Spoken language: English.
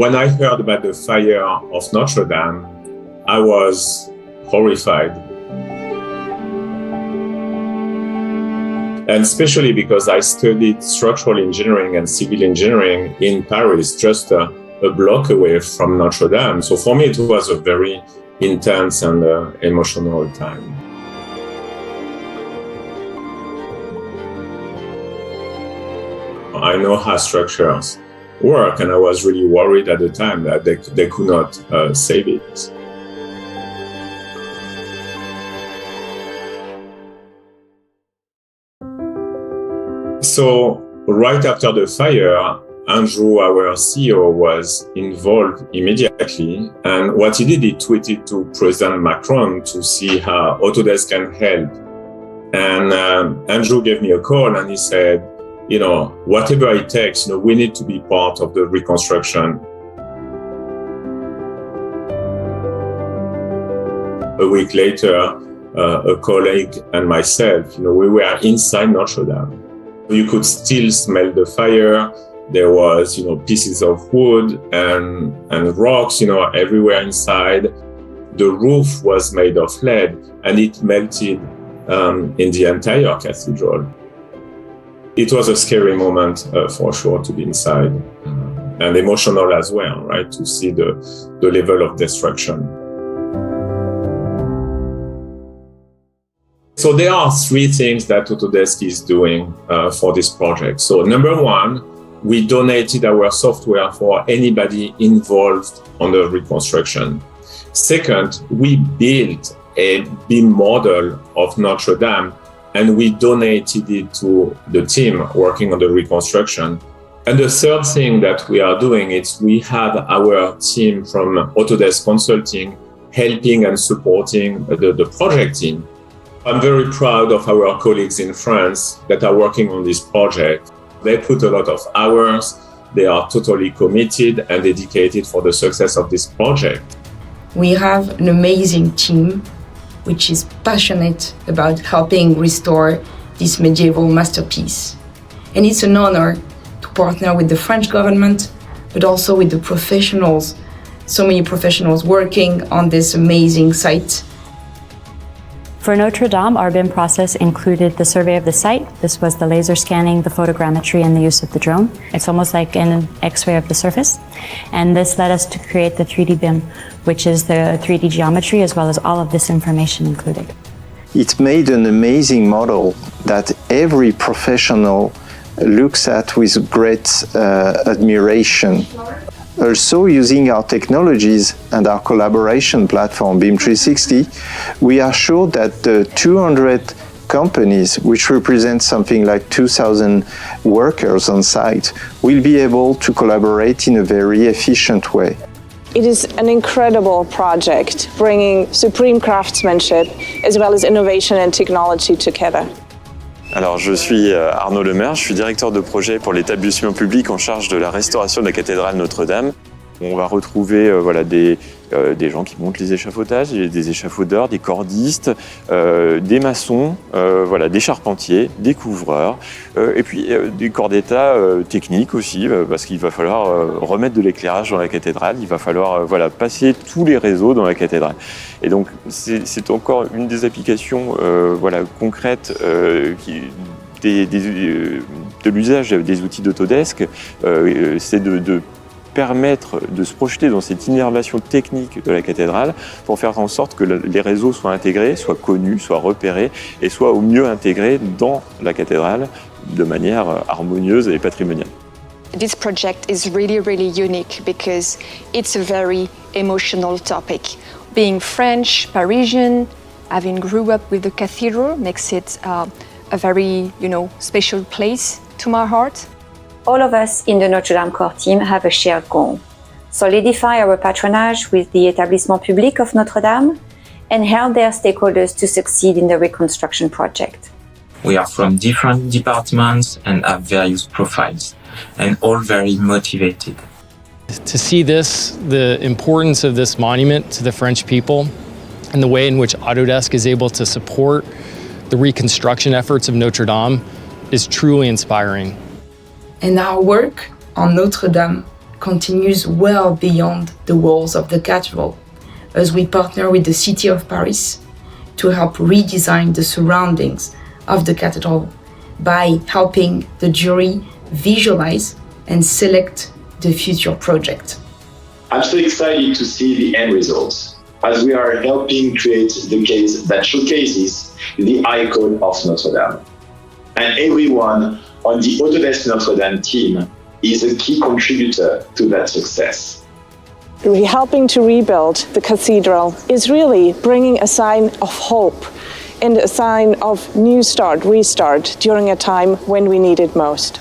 When I heard about the fire of Notre Dame, I was horrified. And especially because I studied structural engineering and civil engineering in Paris, just a block away from Notre Dame. So for me, it was a very intense and emotional time. I know how structures work, and I was really worried at the time that they could not save it. So right after the fire, Andrew, our CEO, was involved immediately. And what he did, he tweeted to President Macron to see how Autodesk can help. And Andrew gave me a call and he said, whatever it takes, we need to be part of the reconstruction. A week later, a colleague and myself, we were inside Notre Dame. You could still smell the fire. There was, pieces of wood and rocks, everywhere inside. The roof was made of lead and it melted in the entire cathedral. It was a scary moment for sure to be inside and emotional as well, right? To see the level of destruction. So there are three things that Autodesk is doing for this project. So number one, we donated our software for anybody involved on the reconstruction. Second, we built a BIM model of Notre Dame and we donated it to the team working on the reconstruction. And the third thing that we are doing is we have our team from Autodesk Consulting helping and supporting the project team. I'm very proud of our colleagues in France that are working on this project. They put a lot of hours, they are totally committed and dedicated for the success of this project. We have an amazing team which is passionate about helping restore this medieval masterpiece. And it's an honor to partner with the French government, but also with the professionals, so many professionals working on this amazing site. For Notre Dame, our BIM process included the survey of the site. This was the laser scanning, the photogrammetry, and the use of the drone. It's almost like an X-ray of the surface. And this led us to create the 3D BIM, which is the 3D geometry as well as all of this information included. It made an amazing model that every professional looks at with great admiration. Also, using our technologies and our collaboration platform, BIM 360, we are sure that the 200 companies, which represent something like 2,000 workers on site, will be able to collaborate in a very efficient way. It is an incredible project, bringing supreme craftsmanship as well as innovation and technology together. Alors, je suis Arnaud Lemaire, je suis directeur de projet pour l'établissement public en charge de la restauration de la cathédrale Notre-Dame. On va retrouver des gens qui montent les échafaudages, des échafaudeurs, des cordistes, des maçons, des charpentiers, des couvreurs, et puis des corps d'état techniques aussi, parce qu'il va falloir remettre de l'éclairage dans la cathédrale, il va falloir passer tous les réseaux dans la cathédrale. Et donc c'est encore une des applications concrètes de l'usage des outils d'Autodesk, c'est de permettre de se projeter dans cette innervation technique de la cathédrale pour faire en sorte que les réseaux soient intégrés, soient connus, soient repérés et soient au mieux intégrés dans la cathédrale de manière harmonieuse et patrimoniale. This project is really, really unique because it's a very emotional topic. Being French, Parisian, having grew up with the cathedral makes it a very, special place to my heart. All of us in the Notre Dame core team have a shared goal: solidify our patronage with the Établissement Public of Notre Dame and help their stakeholders to succeed in the reconstruction project. We are from different departments and have various profiles, and all very motivated. To see the importance of this monument to the French people and the way in which Autodesk is able to support the reconstruction efforts of Notre Dame is truly inspiring. And our work on Notre Dame continues well beyond the walls of the cathedral, as we partner with the City of Paris to help redesign the surroundings of the cathedral by helping the jury visualize and select the future project. I'm so excited to see the end results, as we are helping create the case that showcases the icon of Notre Dame. And everyone on the Autodesk Notre Dame team is a key contributor to that success. Helping to rebuild the cathedral is really bringing a sign of hope and a sign of new start, restart during a time when we need it most.